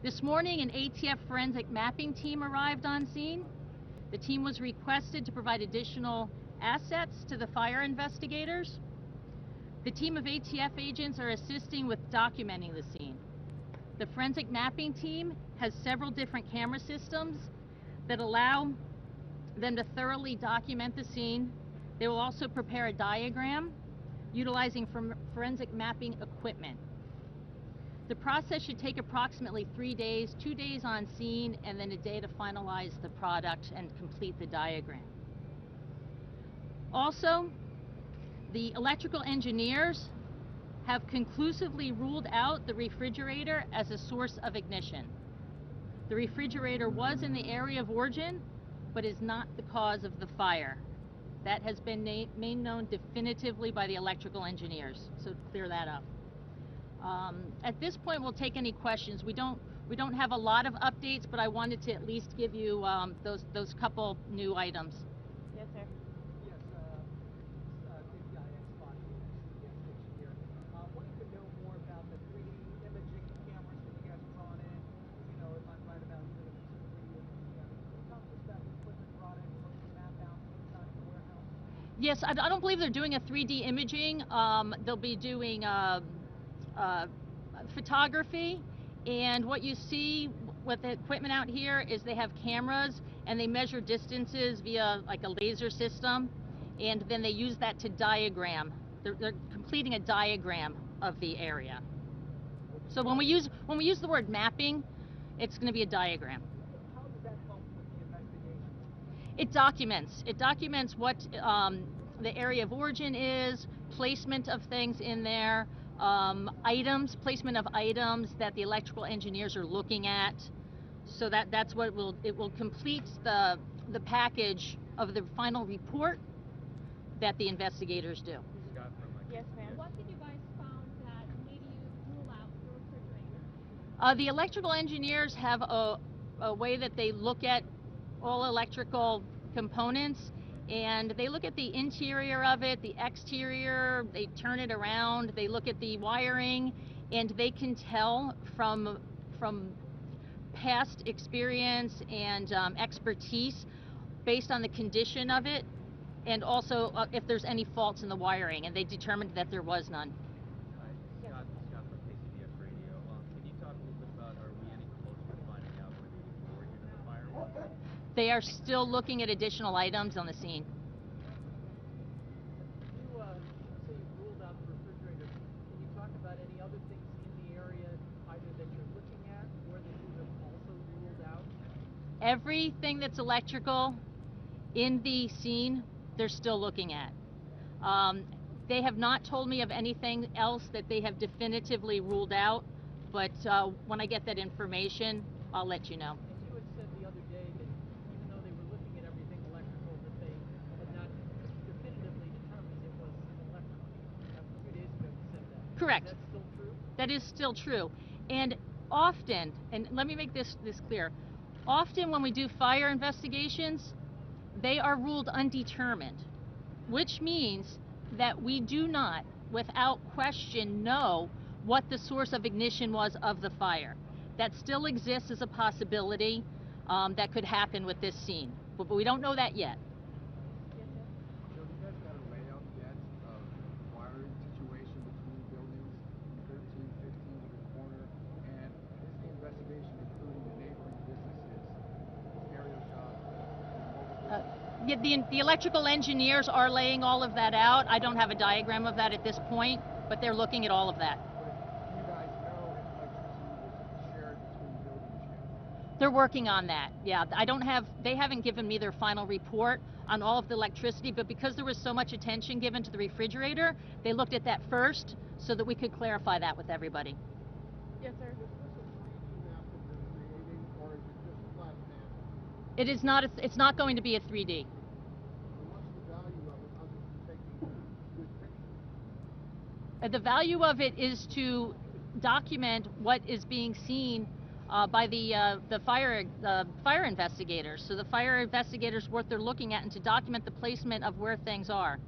This morning, an ATF forensic mapping team arrived on scene. The team was requested to provide additional assets to the fire investigators. The team of ATF agents are assisting with documenting the scene. The forensic mapping team has several different camera systems that allow them to thoroughly document the scene. They will also prepare a diagram utilizing forensic mapping equipment. The process should take approximately 3 days, 2 days on scene, and then a day to finalize the product and complete the diagram. Also, the electrical engineers have conclusively ruled out the refrigerator as a source of ignition. The refrigerator was in the area of origin, but is not the cause of the fire. That has been made known definitively by the electrical engineers, so clear that up. At this point, we'll take any questions. We don't have a lot of updates, but I wanted to at least give you those couple new items. Yes, sir. Yes, KPIX body here. Wanted to know more about the 3D imaging cameras that you guys brought in. You know, if I'm right about you're going to do some 3D imaging. Tell me about the equipment brought in, looking to map out inside the warehouse. Yes, I don't believe they're doing a 3D imaging. They'll be doing photography, and what you see with the equipment out here is they have cameras and they measure distances via like a laser system, and then they use that to diagram. They're completing a diagram of the area. So when we use the word mapping, it's going to be a diagram. How does that help with the investigation? It documents what the area of origin is, placement of things in there, placement of items that the electrical engineers are looking at. So that's what it will complete the package of the final report that the investigators do. Yes, ma'am. What did you guys found that made you rule out the refrigerator? The electrical engineers have a way that they look at all electrical components, and they look at the interior of it, the exterior, they turn it around, they look at the wiring, and they can tell from past experience and expertise based on the condition of it, and also if there's any faults in the wiring, and they determined that there was none. Scott from KPIX Radio. Can you talk a little bit about, are we any closer to finding out where the origin of the fire was? They are still looking at additional items on the scene. You say you ruled out the refrigerator. Can you talk about any other things in the area, either that you're looking at or that you have also ruled out? Everything that's electrical in the scene, they're still looking at. They have not told me of anything else that they have definitively ruled out, but when I get that information, I'll let you know. And you had said the other day that even though they were looking at everything electrical, that they had not definitively determined it was electrical. A few days ago you said that. Correct. Is that still true? That is still true. And often, and let me make this clear, often when we do fire investigations, they are ruled undetermined, which means that we do not, without question, know what the source of ignition was of the fire. That still exists as a possibility that could happen with this scene, but we don't know that yet. Yes, sir. So you guys got a layout yet of the wiring situation between buildings 13, 15 to the corner? And is the investigation including the neighboring businesses, stereo shops, mobile businesses? Yeah, the electrical engineers are laying all of that out. I don't have a diagram of that at this point, but they're looking at all of that. But you guys know if electricity was shared between buildings yet? They're working on that. Yeah, they haven't given me their final report on all of the electricity, but because there was so much attention given to the refrigerator, they looked at that first so that we could clarify that with everybody. Yes, sir. Is this a 3D map that they're creating, or is it just a flat map? It is not. It's not going to be a 3D. And what's the value of it other than taking good pictures? The value of it is to document what is being seen by the fire investigators. So the fire investigators, what they're looking at, and to document the placement of where things are.